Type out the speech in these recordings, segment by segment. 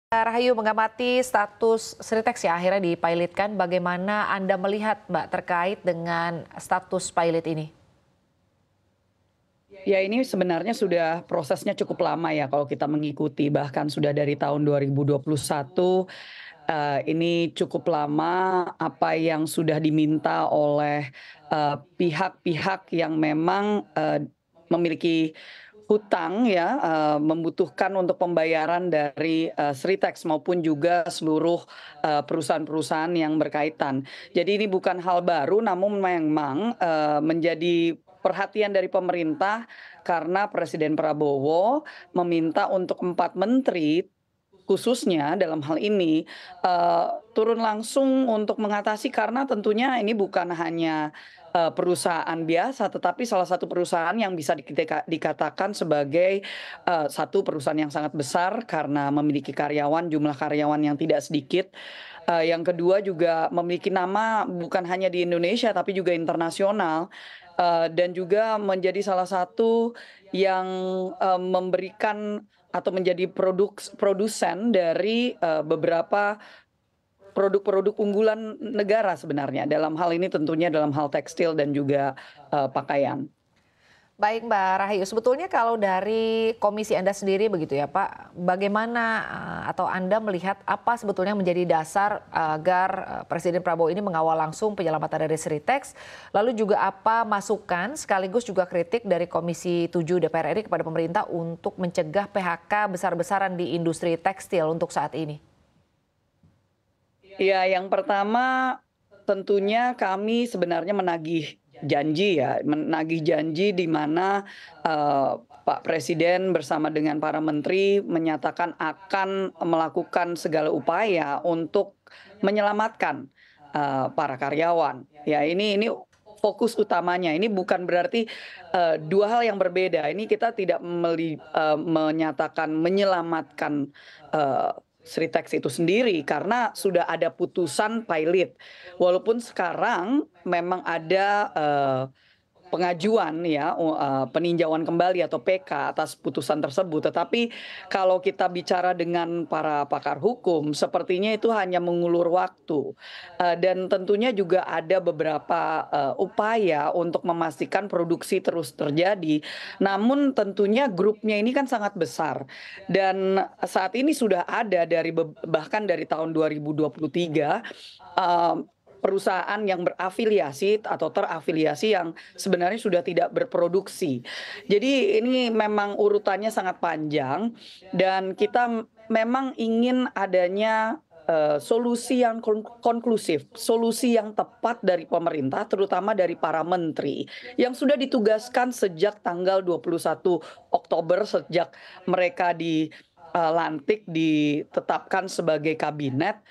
Rahayu mengamati status Sritex ya akhirnya dipilotkan. Bagaimana Anda melihat Mbak terkait dengan status pilot ini? Ya ini sebenarnya sudah prosesnya cukup lama ya kalau kita mengikuti, bahkan sudah dari tahun 2021, ini cukup lama apa yang sudah diminta oleh, pihak-pihak yang memang, memiliki hutang ya, membutuhkan untuk pembayaran dari, Sritex maupun juga seluruh, perusahaan-perusahaan yang berkaitan. Jadi ini bukan hal baru namun memang, menjadi perhatian dari pemerintah karena Presiden Prabowo meminta untuk 4 menteri khususnya dalam hal ini, turun langsung untuk mengatasi karena tentunya ini bukan hanya, perusahaan biasa, tetapi salah satu perusahaan yang bisa dikatakan sebagai, satu perusahaan yang sangat besar karena memiliki karyawan, jumlah karyawan yang tidak sedikit. Yang kedua juga memiliki nama bukan hanya di Indonesia tapi juga internasional, dan juga menjadi salah satu yang, memberikan atau menjadi produsen dari, beberapa produk-produk unggulan negara sebenarnya, dalam hal ini tentunya dalam hal tekstil dan juga, pakaian. Baik Mbak Rahayu, sebetulnya kalau dari komisi Anda sendiri begitu ya Pak, bagaimana atau Anda melihat apa sebetulnya menjadi dasar agar Presiden Prabowo ini mengawal langsung penyelamatan dari Sritex, lalu juga apa masukan sekaligus juga kritik dari Komisi 7 DPR RI kepada pemerintah untuk mencegah PHK besar-besaran di industri tekstil untuk saat ini? Ya, yang pertama tentunya kami sebenarnya menagih janji ya, menagih janji di mana, Pak Presiden bersama dengan para menteri menyatakan akan melakukan segala upaya untuk menyelamatkan, para karyawan. Ya ini fokus utamanya, ini bukan berarti, 2 hal yang berbeda, ini kita tidak menyatakan menyelamatkan, Sritex itu sendiri karena sudah ada putusan pilot. Walaupun sekarang memang ada, pengajuan ya, peninjauan kembali atau PK atas putusan tersebut. Tetapi kalau kita bicara dengan para pakar hukum, sepertinya itu hanya mengulur waktu, dan tentunya juga ada beberapa, upaya untuk memastikan produksi terus terjadi. Namun tentunya grupnya ini kan sangat besar dan saat ini sudah ada dari bahkan dari tahun 2023, perusahaan yang berafiliasi atau terafiliasi yang sebenarnya sudah tidak berproduksi. Jadi ini memang urutannya sangat panjang dan kita memang ingin adanya, solusi yang konklusif, solusi yang tepat dari pemerintah terutama dari para menteri yang sudah ditugaskan sejak tanggal 21 Oktober sejak mereka lantik ditetapkan sebagai kabinet,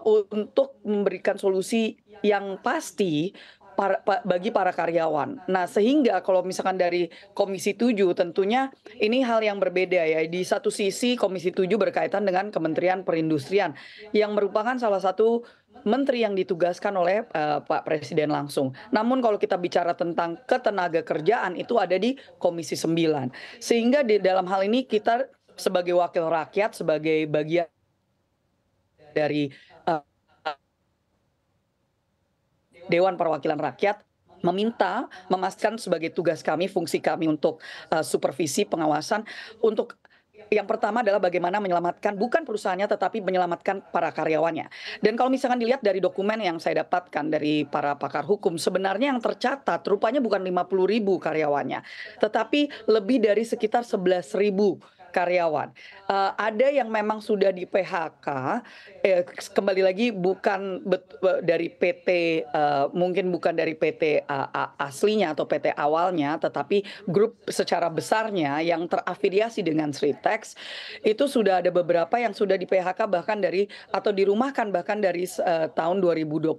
untuk memberikan solusi yang pasti bagi para karyawan. Nah, sehingga kalau misalkan dari Komisi 7 tentunya ini hal yang berbeda ya. Di satu sisi Komisi 7 berkaitan dengan Kementerian Perindustrian yang merupakan salah satu menteri yang ditugaskan oleh, Pak Presiden langsung. Namun kalau kita bicara tentang ketenagakerjaan itu ada di Komisi 9. Sehingga di dalam hal ini kita sebagai wakil rakyat, sebagai bagian dari, Dewan Perwakilan Rakyat meminta, memastikan sebagai tugas kami, fungsi kami untuk, supervisi pengawasan untuk yang pertama adalah bagaimana menyelamatkan bukan perusahaannya tetapi menyelamatkan para karyawannya. Dan kalau misalkan dilihat dari dokumen yang saya dapatkan dari para pakar hukum, sebenarnya yang tercatat rupanya bukan 50.000 karyawannya, tetapi lebih dari sekitar 11.000 karyawan. Ada yang memang sudah di-PHK, kembali lagi bukan dari PT, mungkin bukan dari PT, aslinya atau PT awalnya, tetapi grup secara besarnya yang terafiliasi dengan Sritex, itu sudah ada beberapa yang sudah di-PHK bahkan dari atau dirumahkan bahkan dari, tahun 2022,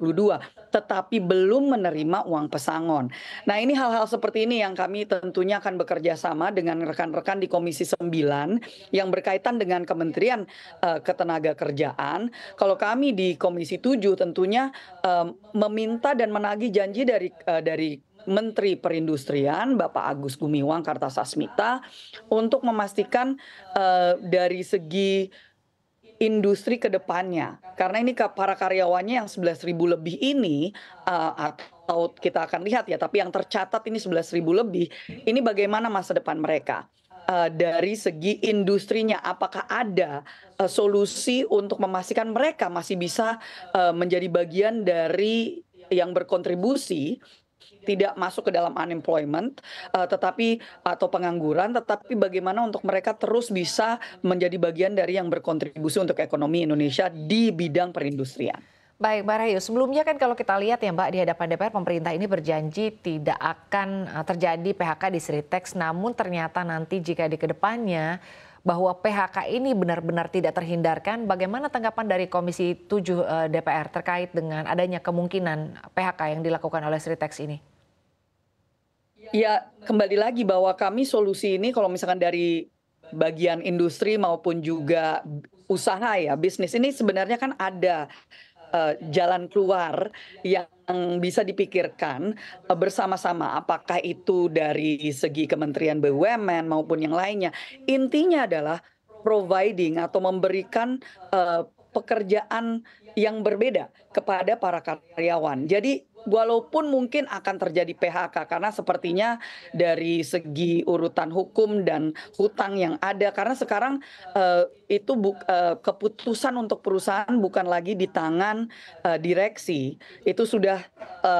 tetapi belum menerima uang pesangon. Nah, ini hal-hal seperti ini yang kami tentunya akan bekerja sama dengan rekan-rekan di Komisi 9 yang berkaitan dengan Kementerian, Ketenagakerjaan. Kalau kami di Komisi 7 tentunya, meminta dan menagih janji dari Menteri Perindustrian Bapak Agus Gumiwang Kartasasmita untuk memastikan, dari segi industri ke depannya. Karena ini para karyawannya yang 11.000 lebih ini, atau kita akan lihat ya, tapi yang tercatat ini 11.000 lebih, ini bagaimana masa depan mereka? Dari segi industrinya, apakah ada solusi untuk memastikan mereka masih bisa menjadi bagian dari yang berkontribusi, tidak masuk ke dalam unemployment, atau pengangguran, tetapi bagaimana untuk mereka terus bisa menjadi bagian dari yang berkontribusi untuk ekonomi Indonesia di bidang perindustrian. Baik, Mbak Rahayu, sebelumnya kan kalau kita lihat ya Mbak, di hadapan DPR pemerintah ini berjanji tidak akan terjadi PHK di Sritex, namun ternyata nanti jika di kedepannya bahwa PHK ini benar-benar tidak terhindarkan, bagaimana tanggapan dari Komisi 7 DPR terkait dengan adanya kemungkinan PHK yang dilakukan oleh Sritex ini? Ya, kembali lagi bahwa kami solusi ini kalau misalkan dari bagian industri maupun juga usaha ya, bisnis ini sebenarnya kan ada jalan keluar yang bisa dipikirkan bersama-sama, apakah itu dari segi Kementerian BUMN maupun yang lainnya. Intinya adalah providing atau memberikan pekerjaan yang berbeda kepada para karyawan. Jadi walaupun mungkin akan terjadi PHK karena sepertinya dari segi urutan hukum dan hutang yang ada, karena sekarang itu keputusan untuk perusahaan bukan lagi di tangan direksi, itu sudah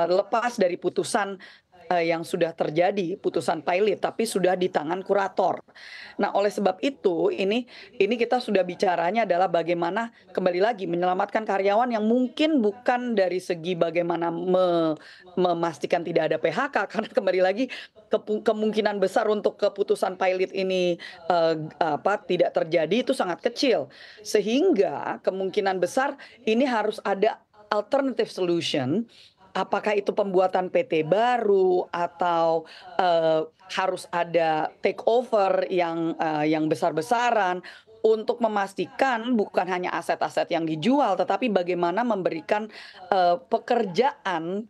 lepas dari putusan yang sudah terjadi, putusan pilot, tapi sudah di tangan kurator. Nah, oleh sebab itu ini kita sudah bicaranya adalah bagaimana kembali lagi menyelamatkan karyawan yang mungkin bukan dari segi bagaimana memastikan tidak ada PHK, karena kembali lagi kemungkinan besar untuk keputusan pilot ini tidak terjadi itu sangat kecil. Sehingga kemungkinan besar ini harus ada alternative solution. Apakah itu pembuatan PT baru atau harus ada takeover yang besar-besaran untuk memastikan bukan hanya aset-aset yang dijual, tetapi bagaimana memberikan pekerjaan